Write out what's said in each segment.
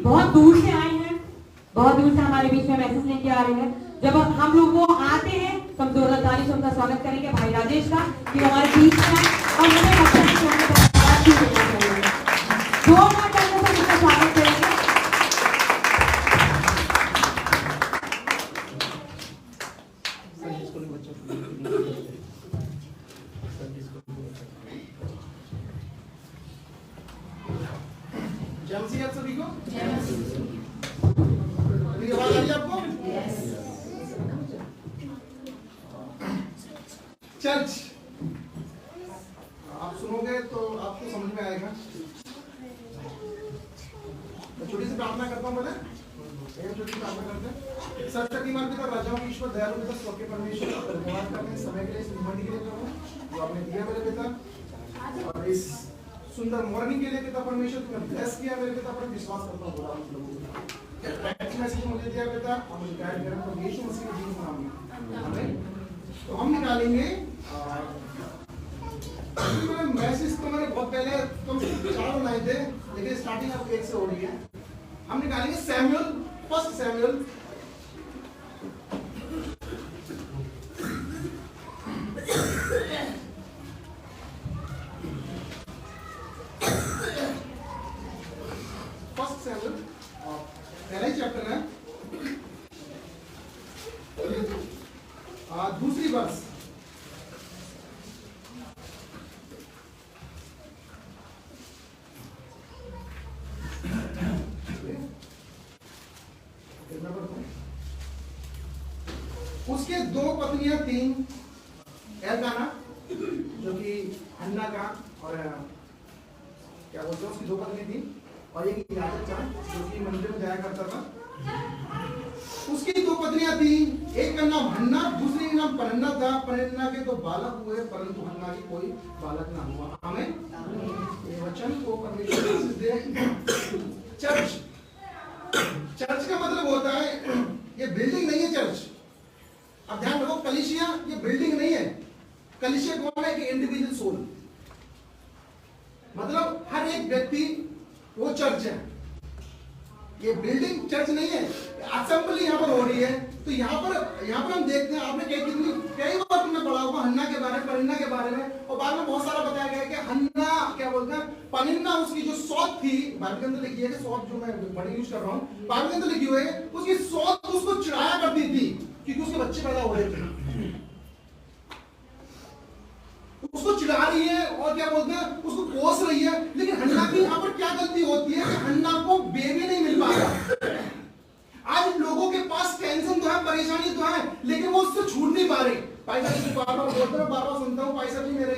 बहुत दूर से आए हैं, बहुत दूर से हमारे बीच में मैसेज लेके आ रहे हैं। जब हम लोग वो आते हैं तो हम जोरदार ताली से उनका स्वागत करेंगे भाई राजेश का, कि हमारे बीच में आए और हमें लगता है कि हमें धन्यवाद भी देना चाहिए। जोरदार तालियों से उनका स्वागत करेंगे। सभी को आवाज आ रही है आपको? चर्च आप सुनोगे तो आपको समझ में आएगा। मैं छोटी सी प्रार्थना करता हूँ। मैंने छोटी सी प्रार्थना करते हैं। सर्वशक्तिमान पिता, राजाओं की ईश्वर, दयालु पिता, स्वर्गीय परमेश्वर, धन्यवाद करते हैं समय के लिए, इस निमंत्रण के लिए प्रभु जो आपने दिया मेरे पिता, और इस सुंदर मॉर्निंग के लिए पिता परमेश्वर तुमने ब्लेस किया मेरे पिता, पर विश्वास करता हूँ टेक्स्ट मैसेज मुझे दिया पिता, और मुझे गाइड करें तो यीशु मसीह के नाम में आमीन। तो हम निकालेंगे मैसेज तो मैंने बहुत पहले कम से कम 4 बनाए थे, लेकिन स्टार्टिंग अब 1 से हो रही है। हम निकालेंगे सैमुअल, फर्स्ट सैमुअल पहला ही चैप्टर है, दूसरी वर्ष। उसके 2 पत्नियां थीं, एल्काना जो कि हन्ना का और क्या बोलते हैं उसकी 2 पत्नी थी, और एक याजक था जो कि मंदिर में जाया करता था। उसकी 2 पत्नियां थी, एक का नाम हन्ना, दूसरी का नाम पनिन्ना था। पनिन्ना के 2 बालक हुए, परंतु हन्ना की कोई बालक ना हुआ। आमीन। ये वचन को परमेश्वर दे। चर्च, चर्च का मतलब होता है, ये बिल्डिंग नहीं है चर्च। अब ध्यान रखो, कलीसिया ये बिल्डिंग नहीं है। कलीसिया कौन है? कि इंडिविजुअल सोल, मतलब हर एक व्यक्ति वो चर्च है। ये बिल्डिंग चर्च नहीं है। असेंबली यहाँ पर हो रही है, तो यहाँ पर हम देखते हैं, आपने कई बार तुमने पढ़ा होगा हन्ना के बारे में, पनिन्ना के बारे में, और बाद में बहुत सारा बताया गया है कि हन्ना क्या बोलते हैं, पनिन्ना उसकी जो सौत थी, बाइबल के अंदर लिखी है कि सौत जो मैं बड़ी यूज कर रहा हूँ, बाइबल के अंदर लिखी हुई है, उसकी सौत उसको चिढ़ाया करती थी क्योंकि उसके बच्चे पैदा हो रहे थे। उसको चिढ़ा रही है और क्या बोलते हैं, उसको कोस रही है। लेकिन हन्ना की यहाँ पर क्या गलती होती है कि हन्ना को बेबी नहीं मिल पा रहा। आज लोगों के पास टेंशन तो है, परेशानी तो है, लेकिन वो उससे छूट नहीं पा रहे। भाई साहब बार-बार बोलते हैं, बार-बार सुनता हूँ, भाई साहब जी मेरे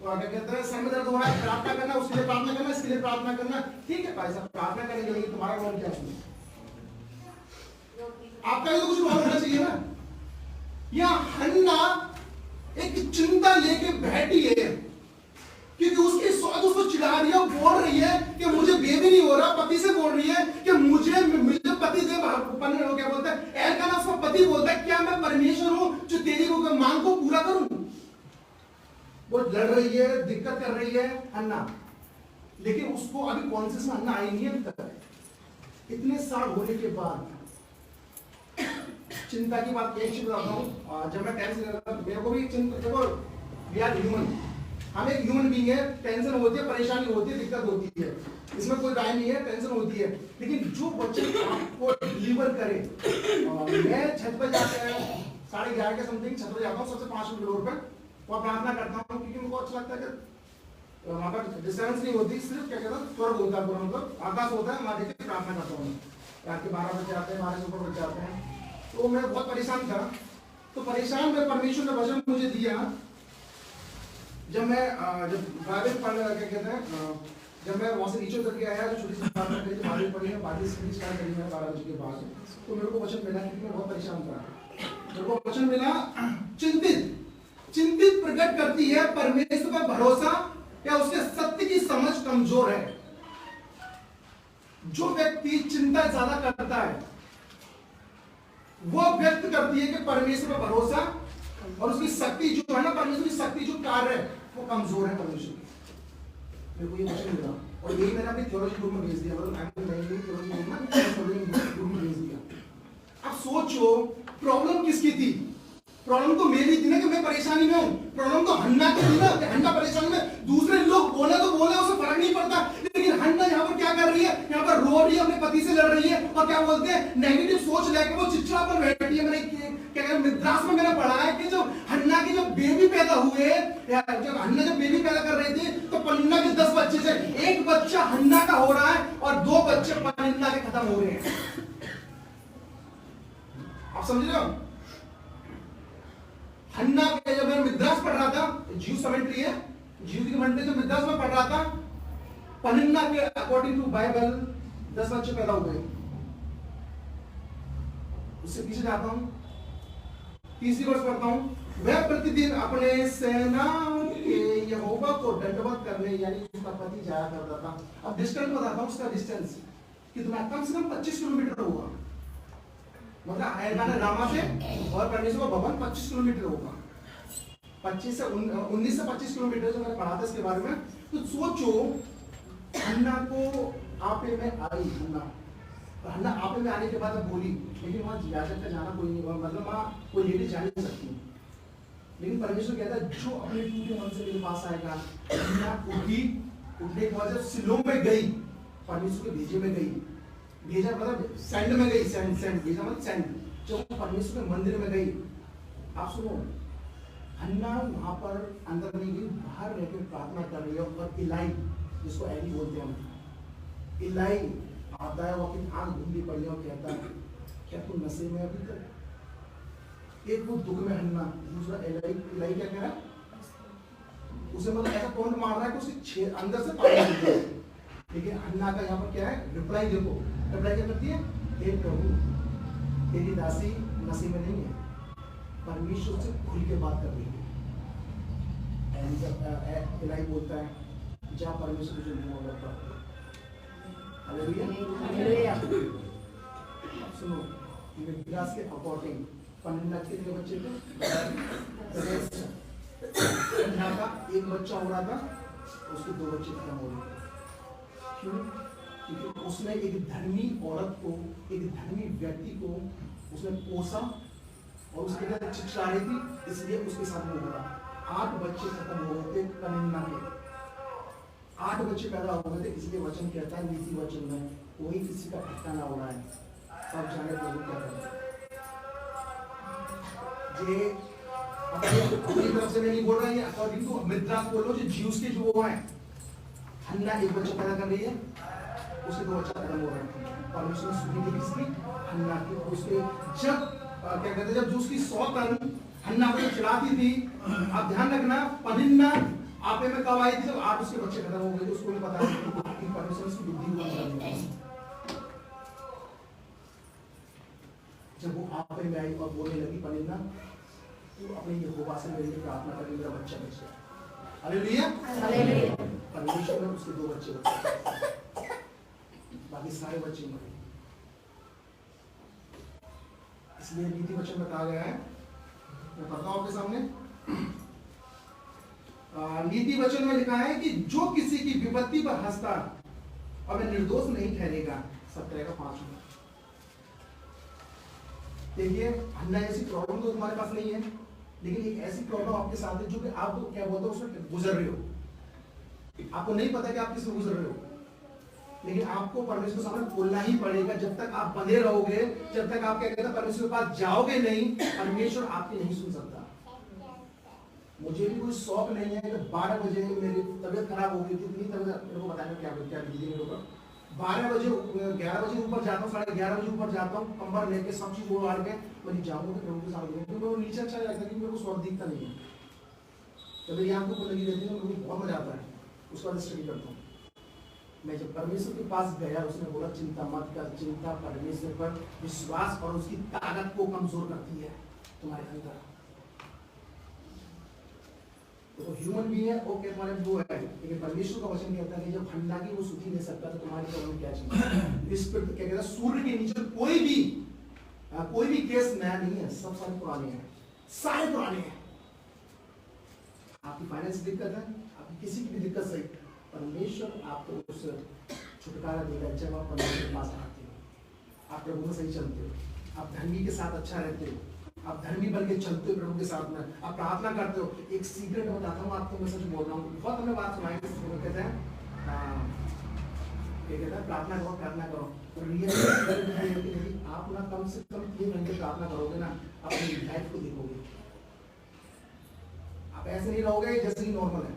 क्या कहते हैं सर में दर्द हो रहा है, प्रार्थना करना, उसके लिए प्रार्थना करना, इसके लिए प्रार्थना करना। ठीक है भाई साहब, प्रार्थना करेंगे, लेकिन तुम्हारा रोल क्या है? आपका भी तो कुछ रोल होना चाहिए ना। या हन्ना एक चिंता लेके बैठी है क्योंकि उसकी सौत उसको चिढ़ा रही है, बोल रही है कि मुझे बेबी नहीं हो रहा। पति से बोल रही है कि मुझे पति दे, क्या बोलता है एल्काना उसका पति बोलता है, क्या मैं परमेश्वर हूं जो तेरी मांग को पूरा करूं? वो लड़ रही है, दिक्कत कर रही है हन्ना, लेकिन उसको अभी कॉन्शियस में हन्ना आई नहीं है अभी तक। इतने साल होने के बाद चिंता की बात एक चीज बताता हूँ। जब मैं टेंशन मेरे को भी चिंता, देखो वी आर ह्यूमन, हम एक ह्यूमन बीइंग है। टेंशन होती है, परेशानी होती है, दिक्कत होती है, इसमें कोई राय नहीं है, टेंशन होती है। लेकिन जो बच्चे आपको डिलीवर करे, मैं छत पर जाते हैं 11:30 के समथिंग छत पर जाता हूँ, सबसे 5 फ्लोर पर, वहाँ प्रार्थना करता हूँ क्योंकि मुझको अच्छा लगता है कि वहाँ पर डिस्टर्बेंस नहीं होती, सिर्फ क्या कहता है स्वर्ग होता है, पूरा मतलब आकाश होता है, वहाँ देख के प्रार्थना करता हूँ। रात के 12 बजे आते हैं, 12 से ऊपर बज जाते हैं। तो मैं बहुत परेशान था, तो परेशान में परमेश्वर ने वचन मुझे दिया। जब मैं बाइबल पढ़ क्या कहते हैं, जब मैं वहाँ से नीचे उतर के आया, जो छोटी सी प्रार्थना करी, बाइबल पढ़ी है, बाइबल स्टार्ट करी मैं 12 बजे के बाद, तो मेरे को वचन मिला क्योंकि मैं बहुत परेशान था। मेरे को वचन मिला, चिंतित प्रकट करती है परमेश्वर पर भरोसा या उसके सत्य की समझ कमजोर है। जो व्यक्ति चिंता ज्यादा करता है वो व्यक्त करती है कि परमेश्वर पर भरोसा और उसकी शक्ति जो है ना, परमेश्वर की शक्ति जो कार्य है वो कमजोर है परमेश्वर की। मेरे को ये वचन मिला और यही मैंने अपनी थ्योलॉजी ग्रुप में भेज दिया। मतलब मैं थ्योलॉजी ग्रुप में सोचो प्रॉब्लम किसकी थी? प्रॉब्लम तो मेरी थी ना कि मैं परेशानी में हूं। प्रॉब्लम तो हन्ना की थी ना कि हन्ना परेशानी में। दूसरे लोग बोले तो बोले, उसे फर्क नहीं पड़ता। लेकिन हन्ना यहाँ पर क्या कर रही है? यहाँ पर रो रही है, अपने पति से लड़ रही है और क्या बोलते हैं, नेगेटिव सोच लेके वो चिड़चिड़ा पर बैठी है। मैंने क्या कहते मिद्रास में मैंने पढ़ा है कि जब हन्ना के जब बेबी पैदा हुए, जब हन्ना जब बेबी पैदा कर रही थी तो पनिन्ना के 10 बच्चे थे। एक बच्चा हन्ना का हो रहा है और 2 बच्चे पनिन्ना के खत्म हो रहे हैं। आप समझ रहे हो? हन्ना के जब मैं मिद्रास पढ़ रहा था, जीव कमेंट्री है, जीव की कमेंट्री जब मिद्रास में पढ़ रहा था, पनिन्ना के अकॉर्डिंग टू बाइबल 10 बच्चे पैदा हुए। उससे पीछे जाता हूं, 30 वर्ष पढ़ता हूं। वह प्रतिदिन अपने सेनाओं के यहोवा को दंडवत करने, यानी उसका पति जाया करता था। अब डिस्टेंस बताता हूं, उसका डिस्टेंस कितना, कम से कम 25 किलोमीटर होगा। मतलब ऐलान रामा से और परमेश्वर का भवन 25 किलोमीटर होगा। 25 से 19 से 25 किलोमीटर जो मैंने पढ़ा था इसके बारे में। तो सोचो हन्ना को आपे में आई, हन्ना आपे में आने के बाद अब बोली, लेकिन वहां याजक का जाना कोई नहीं, मतलब वहां कोई लेडी जा नहीं सकती। लेकिन परमेश्वर कहता है जो अपने टूटे मन से मेरे पास आएगा। हन्ना उठी, उठने के बाद जब सिलो में गई, परमेश्वर के भेजे में गई, भेजा मतलब सेंड में गई, सेंड भेजा मतलब सेंड, जब परमेश्वर के मंदिर में गई। आप सुनो, हन्ना वहां पर अंदर नहीं गई, बाहर रहकर प्रार्थना कर रही है। और इलाई, जिसको एली बोलते हैं, इलाई आता है, वो अपनी आंख धुंधली पड़ी और कहता है क्या तू नशे में अभी तक? एक वो दुख में हन्ना, दूसरा इलाई क्या कह रहा है, उसे मतलब ऐसा टोंट मार रहा है कि उसके अंदर से पानी निकल रहा है। लेकिन हन्ना का यहाँ पर क्या है रिप्लाई, देखो रिप्लाई क्या करती है, हे प्रभु तेरी दासी नशे में नहीं है, परमेश्वर से खुल के बात कर रही है। इलाई बोलता है जा परमेश्वर तुझे मुंह ऑर्डर कर। हालेलुया। सुनो, मिद्रास के अकॉर्डिंग पनिन्ना के लिए बच्चे थे, हन्ना का एक बच्चा हो रहा था, उसके 2 बच्चे खत्म हो रहे थे। क्यों? क्योंकि उसने एक धर्मी औरत को, एक धर्मी व्यक्ति को उसने पोसा और उसके लिए चिड़चिड़ा रही थी, इसलिए उसके साथ वो हुआ। 8 बच्चे खत्म हो गए थे पनिन्ना के, 8 बच्चे पैदा हो गए थे। इसलिए वचन कहता है नीति वचन में, कोई किसी का ठट्ठा ना हो रहा है, सब जाने प्रभु क्या करते हैं। जे अपनी तरफ से मैं नहीं बोल रहा है, अकॉर्डिंग टू मिद्रास बोलो, जो ज्यूस के जो वो है, हन्ना एक बच्चा पैदा कर रही है, उसके 2 बच्चा खत्म हो रहा है। परमेश्वर ने सुनी थी किसकी? हन्ना की। उसके जब क्या कहते हैं, जब जो उसकी 100 टन हन्ना को चिढ़ाती थी, आप ध्यान रखना, पनिन्ना आपे में कब आई थी? जब 8 उसके बच्चे खत्म हो गए थे। उसको भी पता नहीं कि परमेश्वर की बुद्धि हुआ। जब वो आपे में आई और बोलने लगी, पनिन्ना तू अपने यहोवा से मेरे लिए प्रार्थना कर, मेरा बच्चा बच गया। हालेलुया। परमेश्वर ने उसके 2 बच्चे बचे, बाकी सारे बच्चे मरे। इसलिए नीति वचन में कहा गया है, मैं पढ़ता हूं आपके सामने। नीति वचन में लिखा है कि जो किसी की विपत्ति पर हंसता और वह निर्दोष नहीं ठहरेगा। 17 का 5 में देखिए, हन्ना ऐसी प्रॉब्लम तो तुम्हारे पास नहीं है, लेकिन एक ऐसी प्रॉब्लम आपके साथ है जो कि आप क्या बोलते हो उसमें गुजर रहे हो। आपको नहीं पता कि आप किसमें गुजर रहे हो, लेकिन आपको परमेश्वर के सामने बोलना ही पड़ेगा। जब तक आप बंधे रहोगे, जब तक आप क्या कहते हैं परमेश्वर के पास जाओगे नहीं, परमेश्वर आपकी नहीं सुन सकता। मुझे भी कोई शौक नहीं है कि 12 बजे मेरी तबीयत खराब हो गई थी, इतनी तबीयत मेरे को बताने क्या दीजिए मेरे ऊपर। 12 बजे 11 बजे ऊपर जाता हूँ, 11:30 बजे ऊपर जाता हूँ, कंबल लेके सब चीज उड़ के मैं जाऊंगा तो प्रभु के सामने, क्योंकि वो नीचे अच्छा लगता है, मेरे को शौक दिखता नहीं है। जब मेरी आंखों पर लगी रहती है मेरे को बहुत मजा आता है, उसका स्टडी करता हूँ। मैं जब परमेश्वर के पास गया, उसने बोला चिंता मत कर, चिंता परमेश्वर पर विश्वास और उसकी ताकत को कमजोर करती है तुम्हारे अंदर। तो ह्यूमन भी है, ओके तुम्हारे वो है, लेकिन परमेश्वर का वचन कहता है कि जब हन्ना की वो सुखी नहीं सकता तो तुम्हारी प्रॉब्लम क्या चाहिए? इस पर क्या कहता है, सूर्य के नीचे कोई भी केस नया नहीं है, सब सारे पुराने हैं, सारे पुराने हैं। आपकी फाइनेंस दिक्कत है, आपकी किसी की भी दिक्कत सही, परमेश्वर आपको उस छुटकारा देगा जब आप परमेश्वर के पास आते हो, आप प्रभु में सही चलते हो। आप धर्मी के साथ अच्छा रहते हो, आप धर्मी बन के चलते हो प्रभु के साथ में, आप प्रार्थना करते हो। एक सीक्रेट बताता हूँ आपको, मैं सच बोल रहा हूँ, बहुत हमें बात सुनाई, कहते हैं ये कहता है प्रार्थना करो प्रार्थना करो, रियल आप ना कम से कम 3 घंटे प्रार्थना करोगे ना, अपनी लाइफ को देखोगे। आप ऐसे नहीं रहोगे जैसे ही नॉर्मल है।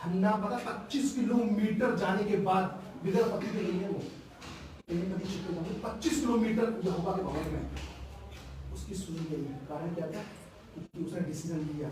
हन्ना पता 25 किलोमीटर जाने के बाद बिगड़ पति के लिए वो 25 किलोमीटर यहोवा के भवन में उसकी सुनी गई। कारण क्या था? क्योंकि उसने डिसीजन लिया।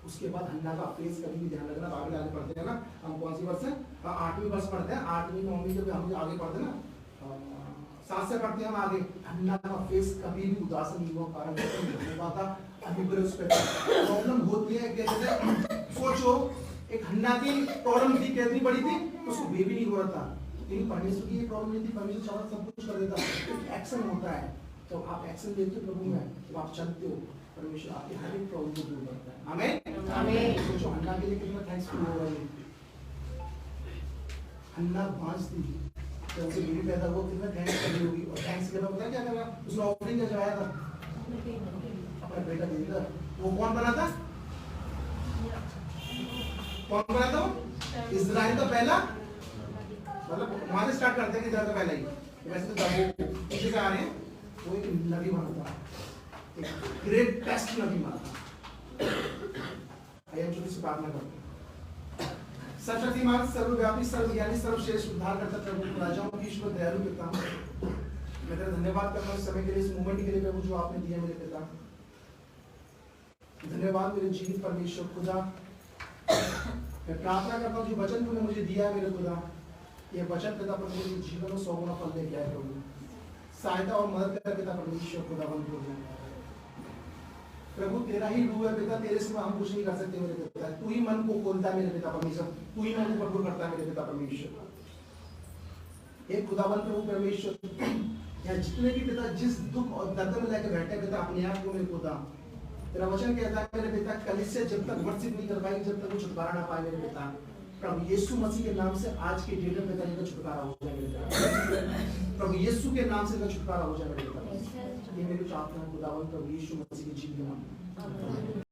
उसके बाद हन्ना का फेस कभी भी ध्यान रखना, आगे आगे पढ़ते हैं ना, हम कौन सी वर्ष है? 8वीं वर्ष पढ़ते हैं, 8वीं 9वीं जब हम आगे पढ़ते हैं ना, 7 से पढ़ते हैं हम आगे। हन्ना का फेस कभी भी उदास नहीं हुआ, कारण यहोवा का अनुग्रह उस पर। प्रॉब्लम होती है कि सोचो एक हन्ना की प्रॉब्लम थी, कितनी बड़ी थी, उसको बेबी नहीं हो रहा था, लेकिन परमेश्वर की ये प्रॉब्लम नहीं थी, परमेश्वर चाहता सब कुछ कर देता। एक एक्शन होता है, तो आप एक्शन लेते हो प्रभु में, जब आप चलते हो परमेश्वर आपकी हर एक प्रॉब्लम को दूर करता है। आमीन आमीन। सोचो हन्ना के लिए कितना थैंक्सफुल हो रहा है। हन्ना 5 थी तो उसे बेबी पैदा हुआ, कितना थैंक्स करनी होगी। और थैंक्स के बाद पता क्या करना, उसने ऑफरिंग चढ़ाया था, अपना बेटा दे दिया। वो कौन बना था? कौन बना था? वो इस्राइल का पहला, मतलब वहां से स्टार्ट करते हैं कि इस्राइल का पहला ही। वैसे तो वो पीछे से आ रहे हैं, वो एक नबी बना था, एक ग्रेट टेस्ट नबी बना था। आइए छोटी सी प्रार्थना करते हैं। सर्वशक्तिमान, सर्वव्यापी, सर्वज्ञानी, सर्वश्रेष्ठ उद्धारकर्ता प्रभु, राजाओं की ईश्वर, दयालु पिता, मैं तेरा धन्यवाद करता हूँ इस समय के लिए, इस मोमेंट के लिए प्रभु जो आपने दिया मेरे पिता। धन्यवाद मेरे जीवित परमेश्वर खुदा। मैं प्रार्थना करता हूँ जो वचन तूने मुझे दिया है मेरे खुदा, ये वचन पिता प्रभु मेरे जीवन में 100 गुना फल लेके आए प्रभु। सहायता और मदद कर पिता परमेश्वर खुदावंद प्रभु। प्रभु तेरा ही रूह है पिता, तेरे सिवा हम कुछ नहीं कर सकते मेरे पिता। तू ही मन को खोलता है मेरे पिता परमेश्वर, तू ही मन को प्रभु करता है मेरे पिता परमेश्वर। एक खुदावंद प्रभु परमेश्वर, यहाँ जितने भी पिता जिस दुख और दर्द में लेकर बैठे पिता अपने आप को मेरे खुदा, तेरा वचन कहता है मेरे पिता कलीसिया जब तक वर्शिप नहीं कर पाएगी, जब तक वो छुटकारा ना पाए मेरे पिता। प्रभु यीशु मसीह के नाम से आज के डेट में पिता इनका छुटकारा हो जाए मेरे पिता। प्रभु यीशु के नाम से इनका छुटकारा हो जाए मेरे पिता। ये मेरी प्रार्थना है खुदावंद प्रभु यीशु मसीह के जीवन में।